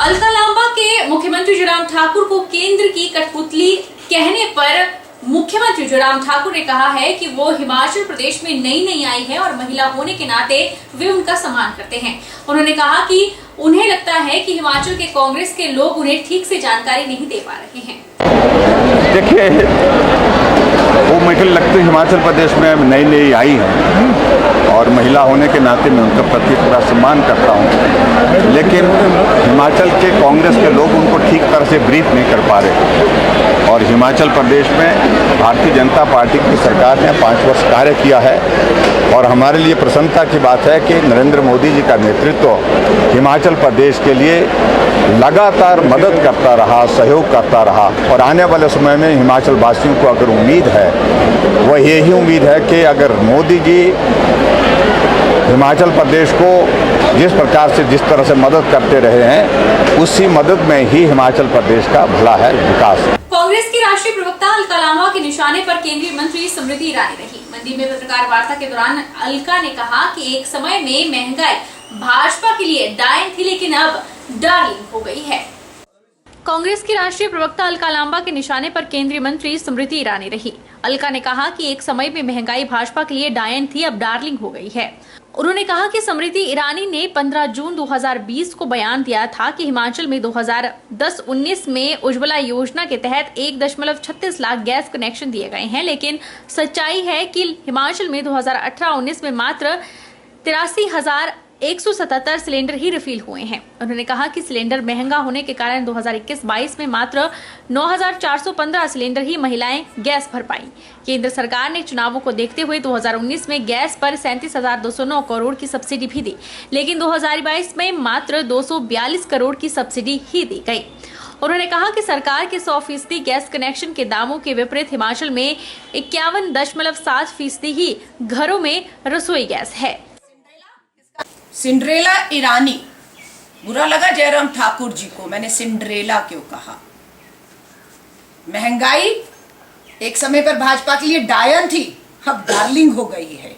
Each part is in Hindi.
अलकालांबा के मुख्यमंत्री जयराम ठाकुर को केंद्र की कठपुतली कहने पर मुख्यमंत्री जयराम ठाकुर ने कहा है कि वो हिमाचल प्रदेश में नई आई है और महिला होने के नाते वे उनका सम्मान करते हैं। उन्होंने कहा कि उन्हें लगता है कि हिमाचल के कांग्रेस के लोग उन्हें ठीक से जानकारी नहीं दे पा रहे हैं। देखिए, वो मुझे लगता है हिमाचल प्रदेश में नई आई है और महिला होने के नाते मैं उनका प्रति पूरा सम्मान करता हूँ, लेकिन हिमाचल के कांग्रेस के लोग उनको ठीक तरह से ब्रीफ नहीं कर पा रहे। और हिमाचल प्रदेश में भारतीय जनता पार्टी की सरकार ने 5 वर्ष कार्य किया है और हमारे लिए प्रसन्नता की बात है कि नरेंद्र मोदी जी का नेतृत्व हिमाचल प्रदेश के लिए लगातार मदद करता रहा, सहयोग करता रहा। और आने वाले समय में हिमाचल वासियों को अगर उम्मीद है, वह यही उम्मीद है कि अगर मोदी जी हिमाचल प्रदेश को जिस प्रकार से जिस तरह से मदद करते रहे हैं, उसी मदद में ही हिमाचल प्रदेश का भला है, विकास है। कांग्रेस की राष्ट्रीय प्रवक्ता अलकालांबा के निशाने पर केंद्रीय मंत्री स्मृति ईरानी रही। मंडी में पत्रकार वार्ता के दौरान अलका ने कहा कि एक समय में महंगाई भाजपा के लिए डायन थी, लेकिन अब डार्लिंग हो गई है। कांग्रेस की राष्ट्रीय प्रवक्ता अलकालांबा के निशाने पर केंद्रीय मंत्री स्मृति ईरानी रही। अलका ने कहा कि एक समय में महंगाई भाजपा के लिए डायन थी, अब डार्लिंग हो गई है। उन्होंने कहा कि स्मृति ईरानी ने 15 जून 2020 को बयान दिया था कि हिमाचल में 2010-19 में उज्ज्वला योजना के तहत 1.36 लाख गैस कनेक्शन दिए गए हैं, लेकिन सच्चाई है कि हिमाचल में 2018-19 में मात्र 83,177 सिलेंडर ही रिफिल हुए हैं। उन्होंने कहा कि सिलेंडर महंगा होने के कारण 2021-22 में मात्र 9,415 सिलेंडर ही महिलाएं गैस भर पाई। केंद्र सरकार ने चुनावों को देखते हुए 2019 में गैस पर 37,209 करोड़ की सब्सिडी भी दी, लेकिन 2022 में मात्र 242 करोड़ की सब्सिडी ही दी गई। उन्होंने कहा कि सरकार के 100% गैस कनेक्शन के दामों के विपरीत हिमाचल में 51.7% ही घरों में रसोई गैस है। सिंड्रेला ईरानी, बुरा लगा जयराम ठाकुर जी को, मैंने सिंड्रेला क्यों कहा। महंगाई एक समय पर भाजपा के लिए डायन थी, अब डार्लिंग हो गई है।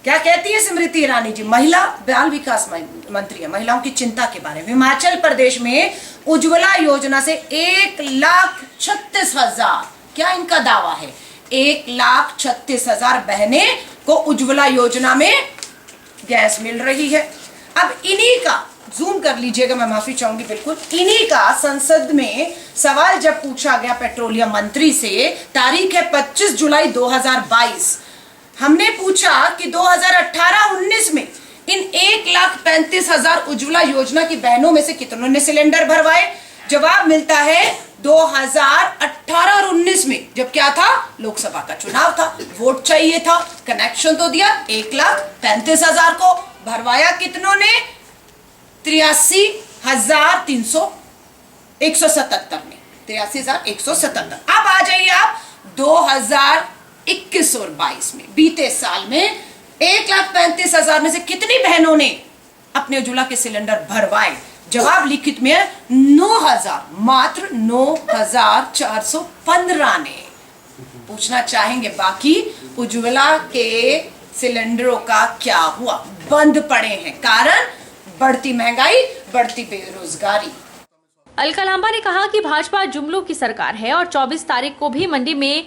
क्या कहती है स्मृति ईरानी जी? महिला बाल विकास मंत्री है, महिलाओं की चिंता के बारे में। हिमाचल प्रदेश में उज्ज्वला योजना से 1,36,000, क्या इनका दावा है, 1,36,000 बहनें को उज्ज्वला योजना में गैस मिल रही है। अब इन्हीं का, जूम कर लीजिएगा, मैं माफी चाहूंगी, बिल्कुल इन्हीं का संसद में सवाल जब पूछा गया पेट्रोलियम मंत्री से, तारीख है 25 जुलाई 2022। हमने पूछा कि 2018-19 में इन 1,35,000 उज्ज्वला योजना की बहनों में से कितनों ने सिलेंडर भरवाए। जवाब मिलता है 2018 और 19 में, जब क्या था, लोकसभा का चुनाव था, वोट चाहिए था, कनेक्शन तो दिया, 1,35,000 को भरवाया कितनों ने, 83,177 में, 83,177। अब आ जाइए आप 2021 और 22 में, बीते साल में 1,35,000 में से कितनी बहनों ने अपने उज्ज्वला के सिलेंडर भरवाए? जवाब लिखित में है 9,000, मात्र 9,415 ने। पूछना चाहेंगे बाकी उज्ज्वला के सिलेंडरों का क्या हुआ? बंद पड़े हैं, कारण बढ़ती महंगाई, बढ़ती बेरोजगारी। अलकालांबा ने कहा कि भाजपा जुमलों की सरकार है और 24 तारीख को भी मंडी में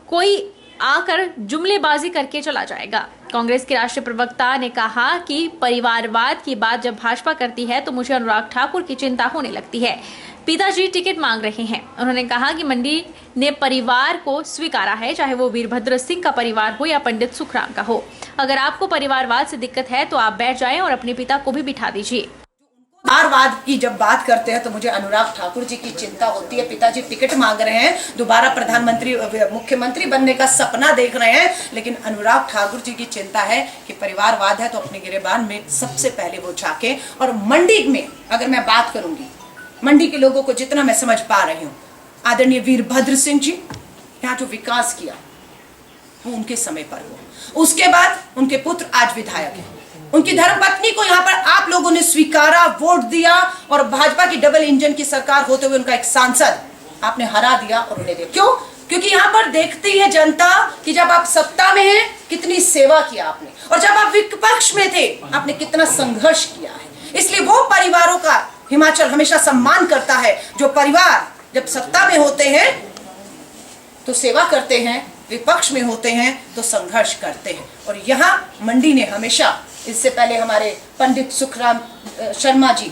कोई आकर जुमलेबाजी करके चला जाएगा। कांग्रेस के राष्ट्रीय प्रवक्ता ने कहा कि परिवारवाद की बात जब भाजपा करती है तो मुझे अनुराग ठाकुर की चिंता होने लगती है। पिताजी टिकट मांग रहे हैं। उन्होंने कहा कि मंडी ने परिवार को स्वीकारा है, चाहे वो वीरभद्र सिंह का परिवार हो या पंडित सुखराम का हो। अगर आपको परिवारवाद से दिक्कत है तो आप बैठ जाएं और अपने पिता को भी बिठा दीजिए। परिवारवाद की जब बात करते हैं तो मुझे अनुराग ठाकुर जी की चिंता होती है। पिताजी टिकट मांग रहे हैं, दोबारा प्रधानमंत्री मुख्यमंत्री बनने का सपना देख रहे हैं, लेकिन अनुराग ठाकुर जी की चिंता है कि परिवारवाद है तो अपने गिरेबान में सबसे पहले वो झांके। और मंडी में अगर मैं बात करूंगी, मंडी के लोगों को जितना मैं समझ पा रही हूँ, आदरणीय वीरभद्र सिंह जी यहाँ जो विकास किया वो उनके समय पर हुआ। उसके बाद उनके पुत्र आज विधायक हैं, उनकी धर्मपत्नी को यहाँ पर आप लोगों ने स्वीकारा, वोट दिया, और भाजपा की डबल इंजन की सरकार होते हुए उनका एक सांसद आपने हरा दिया और उन्हें दिया। क्यों? क्योंकि यहाँ पर देखती है जनता कि जब आप सत्ता में हैं कितनी सेवा किया आपने, और जब आप विपक्ष में थे आपने कितना संघर्ष किया है। इसलिए वो परिवारों का हिमाचल हमेशा सम्मान करता है। जो परिवार जब सत्ता में होते हैं तो सेवा करते हैं, विपक्ष में होते हैं तो संघर्ष करते हैं। और यहाँ मंडी ने हमेशा, इससे पहले हमारे पंडित सुखराम शर्मा जी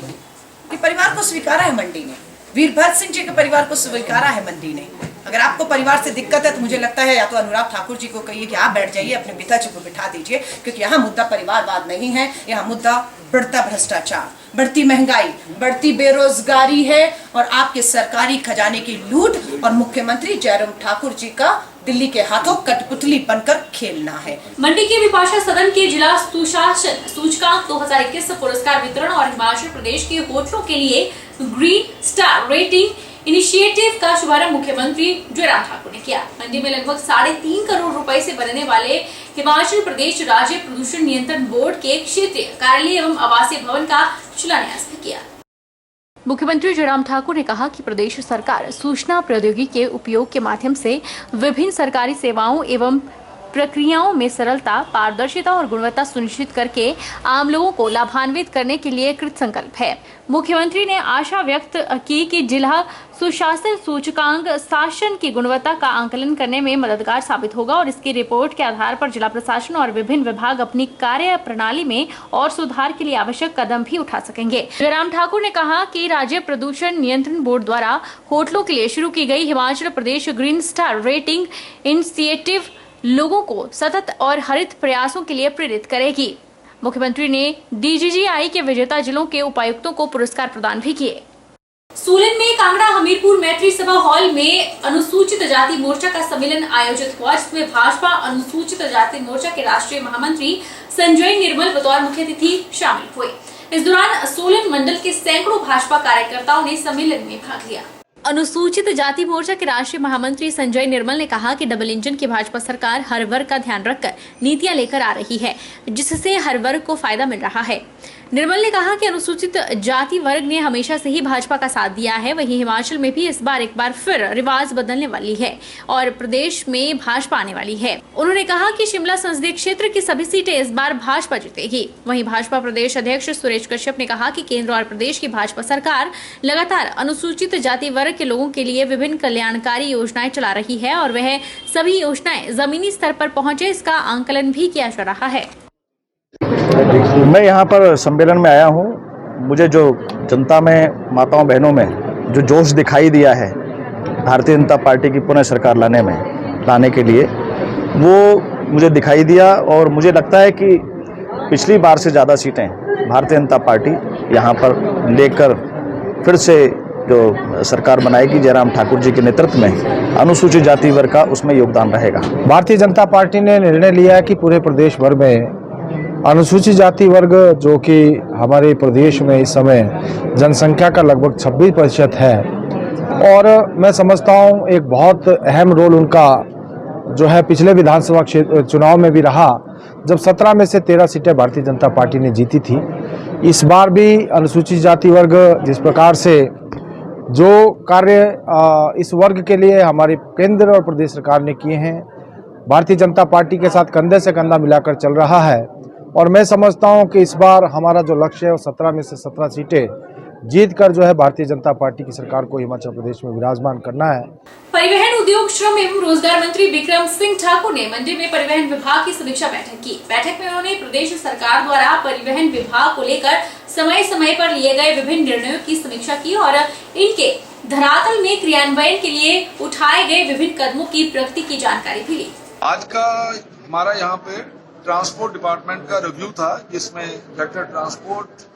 के परिवार को स्वीकारा है मंडी ने, वीरभद्र सिंह जी के परिवार को स्वीकारा है मंडी ने। अगर आपको परिवार से दिक्कत है तो मुझे लगता है या तो अनुराग ठाकुर जी को कहिए कि आप बैठ जाइए, अपने पिताजी को बिठा दीजिए, क्योंकि यहाँ मुद्दा परिवारवाद नहीं है, यहाँ मुद्दा बढ़ता भ्रष्टाचार, बढ़ती महंगाई, बढ़ती बेरोजगारी है और आपके सरकारी खजाने की लूट और मुख्यमंत्री जयराम ठाकुर जी का दिल्ली के हाथों कठपुतली बनकर खेलना है। मंडी के विभाषा सदन के जिला सुशासन सूचकांक 2021 पुरस्कार वितरण और हिमाचल प्रदेश के होटलों के लिए ग्रीन स्टार रेटिंग इनिशिएटिव का शुभारंभ मुख्यमंत्री जयराम ठाकुर ने किया। मंडी में लगभग 3.5 करोड़ रुपए से बनने वाले हिमाचल प्रदेश राज्य प्रदूषण नियंत्रण बोर्ड के क्षेत्रीय कार्यालय एवं आवासीय भवन का शिलान्यास भी किया। मुख्यमंत्री जयराम ठाकुर ने कहा कि प्रदेश सरकार सूचना प्रौद्योगिकी के उपयोग के माध्यम से विभिन्न सरकारी सेवाओं एवं प्रक्रियाओं में सरलता, पारदर्शिता और गुणवत्ता सुनिश्चित करके आम लोगों को लाभान्वित करने के लिए कृत संकल्प है। मुख्यमंत्री ने आशा व्यक्त की कि जिला सुशासन सूचकांक शासन की गुणवत्ता का आंकलन करने में मददगार साबित होगा और इसकी रिपोर्ट के आधार पर जिला प्रशासन और विभिन्न विभाग अपनी कार्य प्रणाली में और सुधार के लिए आवश्यक कदम भी उठा सकेंगे। जयराम ठाकुर ने कहा कि राज्य प्रदूषण नियंत्रण बोर्ड द्वारा होटलों के लिए शुरू की गई Himachal Pradesh green star rating initiative लोगों को सतत और हरित प्रयासों के लिए प्रेरित करेगी। मुख्यमंत्री ने DGGI के विजेता जिलों के उपायुक्तों को पुरस्कार प्रदान भी किए। सोलन में कांगड़ा हमीरपुर मैत्री सभा हॉल में अनुसूचित जाति मोर्चा का सम्मेलन आयोजित हुआ, जिसमें भाजपा अनुसूचित जाति मोर्चा के राष्ट्रीय महामंत्री संजय निर्मल बतौर मुख्य अतिथि शामिल हुए। इस दौरान सोलन मंडल के सैकड़ों भाजपा कार्यकर्ताओं ने सम्मेलन में भाग लिया। अनुसूचित जाति मोर्चा के राष्ट्रीय महामंत्री संजय निर्मल ने कहा कि डबल इंजन की भाजपा सरकार हर वर्ग का ध्यान रखकर नीतियां लेकर आ रही है, जिससे हर वर्ग को फायदा मिल रहा है। निर्मल ने कहा कि अनुसूचित जाति वर्ग ने हमेशा से ही भाजपा का साथ दिया है, वहीं हिमाचल में भी इस बार एक बार फिर रिवाज बदलने वाली है और प्रदेश में भाजपा आने वाली है। उन्होंने कहा कि शिमला संसदीय क्षेत्र की सभी सीटें इस बार भाजपा जीतेगी। वहीं भाजपा प्रदेश अध्यक्ष सुरेश कश्यप ने कहा कि केंद्र और प्रदेश की भाजपा सरकार लगातार अनुसूचित जाति वर्ग के लोगों के लिए विभिन्न कल्याणकारी योजनाएं चला रही है और वह सभी योजनाएं जमीनी स्तर पर पहुंचे, इसका आंकलन भी किया जा रहा है। मैं यहाँ पर सम्मेलन में आया हूँ। मुझे जो जनता में, माताओं बहनों में जो जोश दिखाई दिया है भारतीय जनता पार्टी की पुनः सरकार लाने के लिए, वो मुझे दिखाई दिया और मुझे लगता है कि पिछली बार से ज़्यादा सीटें भारतीय जनता पार्टी यहाँ पर लेकर फिर से जो सरकार बनाएगी जयराम ठाकुर जी के नेतृत्व में, अनुसूचित जाति वर्ग का उसमें योगदान रहेगा। भारतीय जनता पार्टी ने निर्णय लिया है कि पूरे प्रदेश भर में अनुसूचित जाति वर्ग, जो कि हमारे प्रदेश में इस समय जनसंख्या का लगभग 26% है, और मैं समझता हूँ एक बहुत अहम रोल उनका जो है पिछले विधानसभा क्षेत्र चुनाव में भी रहा, जब 17 में से 13 सीटें भारतीय जनता पार्टी ने जीती थी। इस बार भी अनुसूचित जाति वर्ग जिस प्रकार से जो कार्य इस वर्ग के लिए हमारे केंद्र और प्रदेश सरकार ने किए हैं, भारतीय जनता पार्टी के साथ कंधे से कंधा मिलाकर चल रहा है और मैं समझता हूं कि इस बार हमारा जो लक्ष्य है वो 17 में से 17 सीटें जीत कर जो है भारतीय जनता पार्टी की सरकार को हिमाचल प्रदेश में विराजमान करना है। परिवहन उद्योग, श्रम एवं रोजगार मंत्री बिक्रम सिंह ठाकुर ने मंडी में परिवहन विभाग की समीक्षा बैठक की। बैठक में उन्होंने प्रदेश सरकार द्वारा परिवहन विभाग को लेकर समय समय पर लिए गए विभिन्न निर्णयों की समीक्षा की और इनके धरातल में क्रियान्वयन के लिए उठाए गए विभिन्न कदमों की प्रगति की जानकारी भी ली। आज का हमारा यहाँ पे ट्रांसपोर्ट डिपार्टमेंट का रिव्यू था, जिसमें director transport,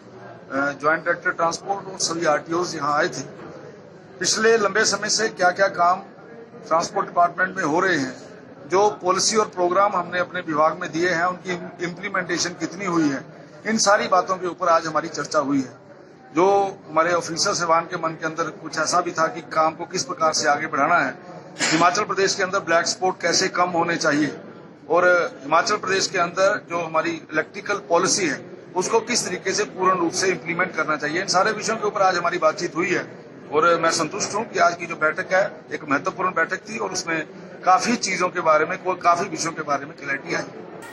joint director transport और सभी आरटीओज यहाँ आए थे। पिछले लंबे समय से क्या क्या काम ट्रांसपोर्ट डिपार्टमेंट में हो रहे हैं, जो पॉलिसी और प्रोग्राम हमने अपने विभाग में दिए हैं, उनकी इम्प्लीमेंटेशन कितनी हुई है, इन सारी बातों के ऊपर आज हमारी चर्चा हुई है। जो हमारे ऑफिसर साहबान के मन के अंदर कुछ ऐसा भी था कि काम को किस प्रकार से आगे बढ़ाना है, हिमाचल प्रदेश के अंदर ब्लैक स्पॉट कैसे कम होने चाहिए और हिमाचल प्रदेश के अंदर जो हमारी इलेक्ट्रिकल पॉलिसी है उसको किस तरीके से पूर्ण रूप से इम्प्लीमेंट करना चाहिए, इन सारे विषयों के ऊपर आज हमारी बातचीत हुई है और मैं संतुष्ट हूं कि आज की जो बैठक है एक महत्वपूर्ण बैठक थी और उसमें काफी चीजों के बारे में, काफी विषयों के बारे में क्लैरिटी आई।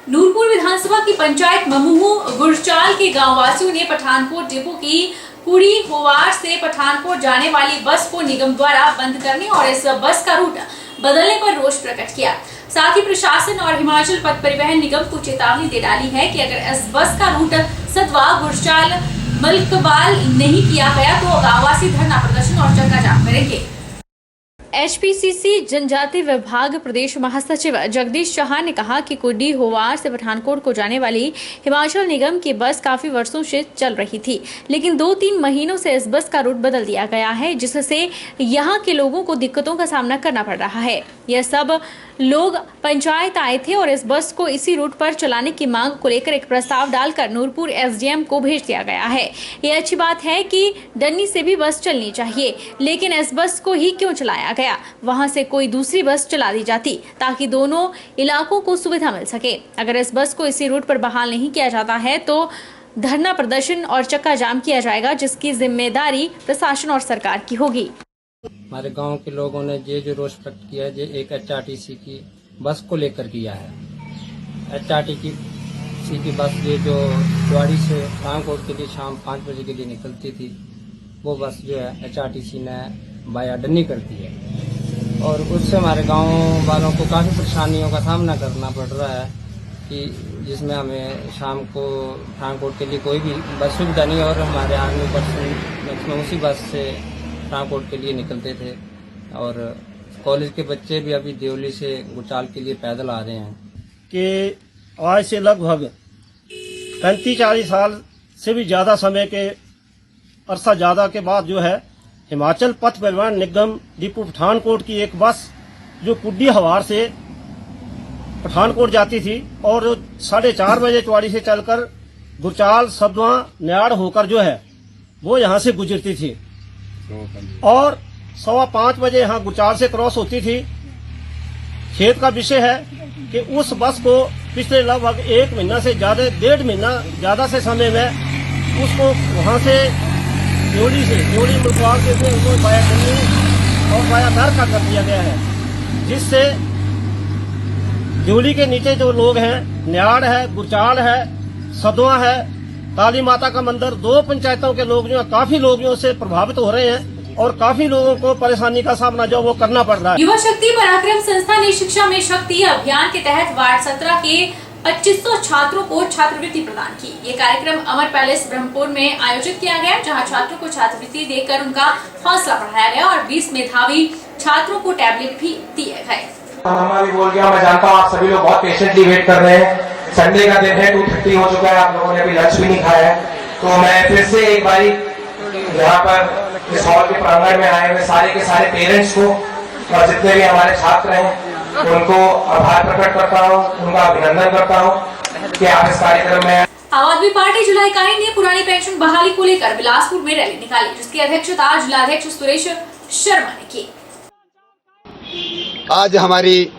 नूरपुर विधानसभा की पंचायत ममूह गुरचाल के गांव वासियों ने पठानकोट डिपो की कुड़ी होवार से पठानकोट जाने वाली बस को निगम द्वारा बंद करने और इस बस का रूट बदलने पर रोष प्रकट किया। साथ ही प्रशासन और हिमाचल पथ परिवहन निगम को चेतावनी दे डाली है कि अगर इस बस का रूट सतवा गुरचाल मलकबाल नहीं किया गया तो गांववासी धरना प्रदर्शन और चक्का जाम करेंगे। HPCC जनजाति विभाग प्रदेश महासचिव जगदीश चौहान ने कहा कि कुड्डी होवार से पठानकोट को जाने वाली हिमाचल निगम की बस काफी वर्षों से चल रही थी, लेकिन 2-3 महीनों से इस बस का रूट बदल दिया गया है, जिससे यहां के लोगों को दिक्कतों का सामना करना पड़ रहा है। यह सब लोग पंचायत आए थे और इस बस को इसी रूट पर चलाने की मांग को लेकर एक प्रस्ताव डालकर नूरपुर SDM को भेज दिया गया है। ये अच्छी बात है कि डन्नी से भी बस चलनी चाहिए, लेकिन इस बस को ही क्यों चलाया गया? वहां से कोई दूसरी बस चला दी जाती ताकि दोनों इलाकों को सुविधा मिल सके। अगर इस बस को इसी रूट पर बहाल नहीं किया जाता है तो धरना प्रदर्शन और चक्का जाम किया जाएगा, जिसकी जिम्मेदारी प्रशासन और सरकार की होगी। हमारे गांव के लोगों ने ये जो रोष प्रकट किया है, ये एक HRTC की बस को लेकर किया है। HRTC की बस ये जो चुवाड़ी से पठानकोट के लिए शाम 5 बजे के लिए निकलती थी, वो बस जो है HRTC ने बाया डन्नी कर दी है और उससे हमारे गांव वालों को काफ़ी परेशानियों का सामना करना पड़ रहा है कि जिसमें हमें शाम को पठानकोट के लिए कोई भी बस सुविधा नहीं और हमारे आर्मी पर्सन मैक्सिमम उसी बस से पठानकोट के लिए निकलते थे और कॉलेज के बच्चे भी अभी देवली से गुचाल के लिए पैदल आ रहे हैं। कि आज से लगभग 35-40 साल से भी ज़्यादा समय के अरसा ज़्यादा के बाद जो है हिमाचल पथ परिवहन निगम डिपो पठानकोट की एक बस जो कुड्डी हवार से पठानकोट जाती थी और 4:30 बजे चुवाड़ी से चलकर गुरचाल सदवा न्याड़ होकर जो है वो यहाँ से गुजरती थी और 5:15 बजे यहाँ गुरचाल से क्रॉस होती थी। खेत का विषय है कि उस बस को पिछले लगभग 1 महीना से ज्यादा 1.5 महीना ज्यादा से समय में उसको वहाँ से देवली मुलकवाल के उनको बाया डन्नी और बाया दर का कर दिया गया है, जिससे देवली के नीचे जो लोग हैं, न्याड़ है, गुरचाल है, सदवा है, काली माता का मंदिर, 2 पंचायतों के लोग जो है काफी लोग जो से प्रभावित हो रहे हैं और काफी लोगों को परेशानी का सामना जो वो करना पड़ रहा है। युवा शक्ति पराक्रम संस्था ने शिक्षा में शक्ति अभियान के तहत वार्ड 17 के 2500 छात्रों को छात्रवृत्ति प्रदान की। ये कार्यक्रम अमर पैलेस ब्रह्मपुर में आयोजित किया गया, जहां छात्रों को छात्रवृत्ति देकर उनका हौसला बढ़ाया गया और 20 मेधावी छात्रों को टैबलेट भी दिए गए। भी बोल गया, मैं जानता हूँ आप सभी लोग बहुत पेशेंटली वेट कर रहे हैं। संडे का दिन है, 2:30 हो चुका है, आप लोगों ने अभी लंच भी नहीं खाया है। तो मैं फिर से एक बारी यहाँ पर इस हॉल के प्रांगण में आए हुए सारे के सारे पेरेंट्स को और जितने भी हमारे छात्र हैं उनको आभार प्रकट करता हूँ, उनका अभिनंदन करता हूँ कि आप इस कार्यक्रम में। आम आदमी पार्टी जिला इकाई ने पुरानी पेंशन बहाली को लेकर बिलासपुर में रैली निकाली, जिसकी अध्यक्षता जिलाध्यक्ष सुरेश शर्मा ने की। आज हमारी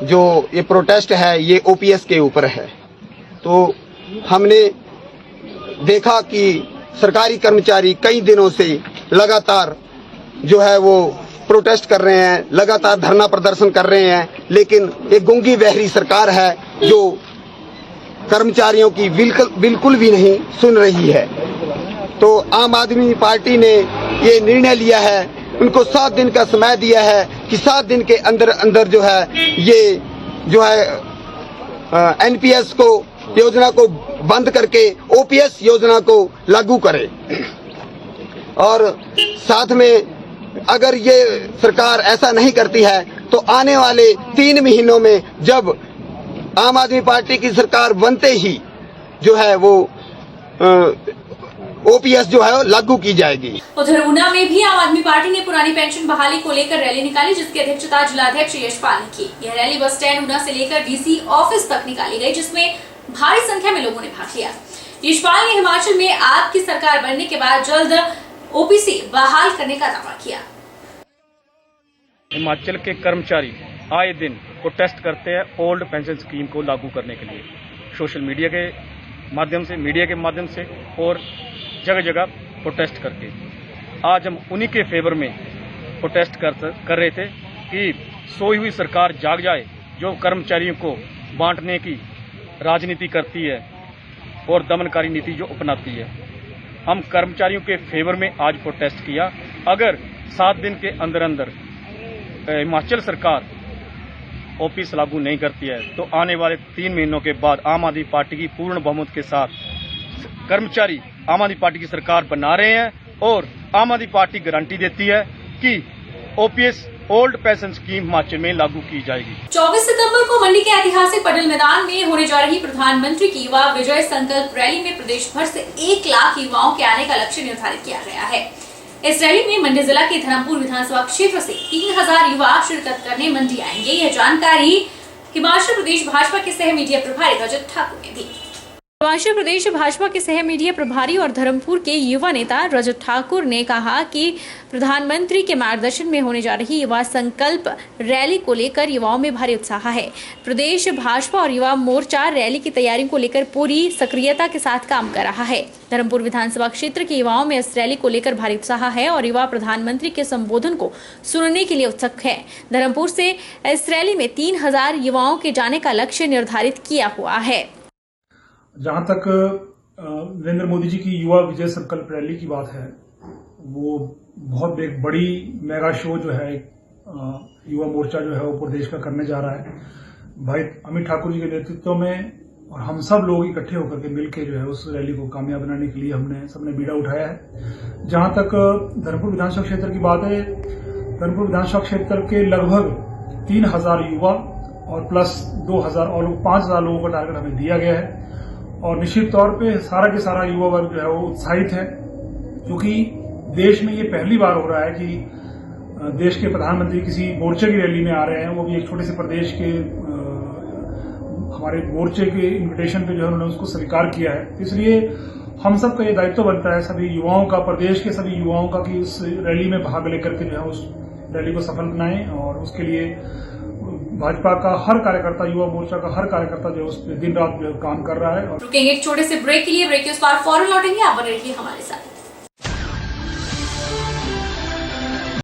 जो ये प्रोटेस्ट है ये OPS के ऊपर है। तो हमने देखा कि सरकारी कर्मचारी कई दिनों से लगातार जो है वो प्रोटेस्ट कर रहे हैं, लगातार धरना प्रदर्शन कर रहे हैं, लेकिन एक गूंगी बहरी सरकार है जो कर्मचारियों की बिल्कुल भी नहीं सुन रही है। तो आम आदमी पार्टी ने ये निर्णय लिया है, उनको 7 दिन का समय दिया है कि 7 दिन के अंदर जो है ये जो है NPS को योजना को बंद करके OPS योजना को लागू करे और साथ में अगर ये सरकार ऐसा नहीं करती है तो आने वाले 3 महीनों में जब आम आदमी पार्टी की सरकार बनते ही जो है वो OPS जो है लागू की जाएगी। उधर ऊना में भी आम आदमी पार्टी ने पुरानी पेंशन बहाली को लेकर रैली निकाली, जिसकी अध्यक्षता जिलाध्यक्ष यशपाल ने की। यह रैली बस स्टैंड ऊना से लेकर DC ऑफिस तक निकाली गई, जिसमें भारी संख्या में लोगों ने भाग लिया। यशपाल ने हिमाचल में आपकी सरकार बनने के बाद जल्द OPC बहाल करने का दावा किया। हिमाचल के कर्मचारी आए दिन प्रोटेस्ट करते हैं ओल्ड पेंशन स्कीम को लागू करने के लिए, सोशल मीडिया के माध्यम से, मीडिया के माध्यम से और जगह जगह प्रोटेस्ट करके। आज हम उन्हीं के फेवर में प्रोटेस्ट कर रहे थे कि सोई हुई सरकार जाग जाए, जो कर्मचारियों को बांटने की राजनीति करती है और दमनकारी नीति जो अपनाती है। हम कर्मचारियों के फेवर में आज प्रोटेस्ट किया। अगर 7 दिन के अंदर अंदर हिमाचल सरकार ओपीएस लागू नहीं करती है तो आने वाले 3 महीनों के बाद आम आदमी पार्टी की पूर्ण बहुमत के साथ कर्मचारी आम आदमी पार्टी की सरकार बना रहे हैं और आम आदमी पार्टी गारंटी देती है कि OPS old pension scheme Himachal में लागू की जाएगी। 24 सितंबर को मंडी के ऐतिहासिक पटेल मैदान में होने जा रही प्रधानमंत्री की युवा विजय संकल्प रैली में प्रदेश भर से 1 लाख युवाओं के आने का लक्ष्य निर्धारित किया गया है। इस रैली में मंडी जिला के धर्मपुर विधानसभा क्षेत्र से 3000 युवा शिरकत करने मंडी आएंगे। यह जानकारी हिमाचल प्रदेश भाजपा के सह मीडिया प्रभारी रजत ठाकुर ने दी। हिमाचल प्रदेश भाजपा के सह मीडिया प्रभारी और धर्मपुर के युवा नेता रजत ठाकुर ने कहा कि प्रधानमंत्री के मार्गदर्शन में होने जा रही युवा संकल्प रैली को लेकर युवाओं में भारी उत्साह है। प्रदेश भाजपा और युवा मोर्चा रैली की तैयारियों को लेकर पूरी सक्रियता के साथ काम कर रहा है। धर्मपुर विधानसभा क्षेत्र के युवाओं में इस रैली को लेकर भारी उत्साह है और युवा प्रधानमंत्री के संबोधन को सुनने के लिए उत्सुक है। धर्मपुर से इस रैली में 3000 युवाओं के जाने का लक्ष्य निर्धारित किया हुआ है। जहां तक नरेंद्र मोदी जी की युवा विजय संकल्प रैली की बात है, वो बहुत एक बड़ी मेगा शो जो है युवा मोर्चा जो है वो प्रदेश का करने जा रहा है। भाई अमित ठाकुर जी के नेतृत्व में और हम सब लोग इकट्ठे होकर के मिलकर जो है उस रैली को कामयाब बनाने के लिए हमने सबने बीड़ा उठाया है। जहां तक धर्मपुर विधानसभा क्षेत्र की बात है, धर्मपुर विधानसभा क्षेत्र के लगभग 3000 युवा और प्लस 2000 और 5000 लोगों का टारगेट हमें दिया गया है और निश्चित तौर पे सारा के सारा युवा वर्ग जो है वो उत्साहित है, क्योंकि देश में ये पहली बार हो रहा है कि देश के प्रधानमंत्री किसी मोर्चे की रैली में आ रहे हैं, वो भी एक छोटे से प्रदेश के हमारे मोर्चे के इन्विटेशन पे जो है उन्होंने उसको स्वीकार किया है। इसलिए हम सब का ये दायित्व बनता है सभी युवाओं का, प्रदेश के सभी युवाओं का, कि उस रैली में भाग लेकर के जो है उस रैली को सफल बनाएं और उसके लिए भाजपा का हर कार्यकर्ता, युवा मोर्चा का हर कार्यकर्ता जो है उस पर दिन रात जो काम कर रहा है। रुकेंगे एक छोटे से ब्रेक के लिए। ब्रेक के उस पार फौरन लौटेंगे, आप बने रहिए हमारे साथ।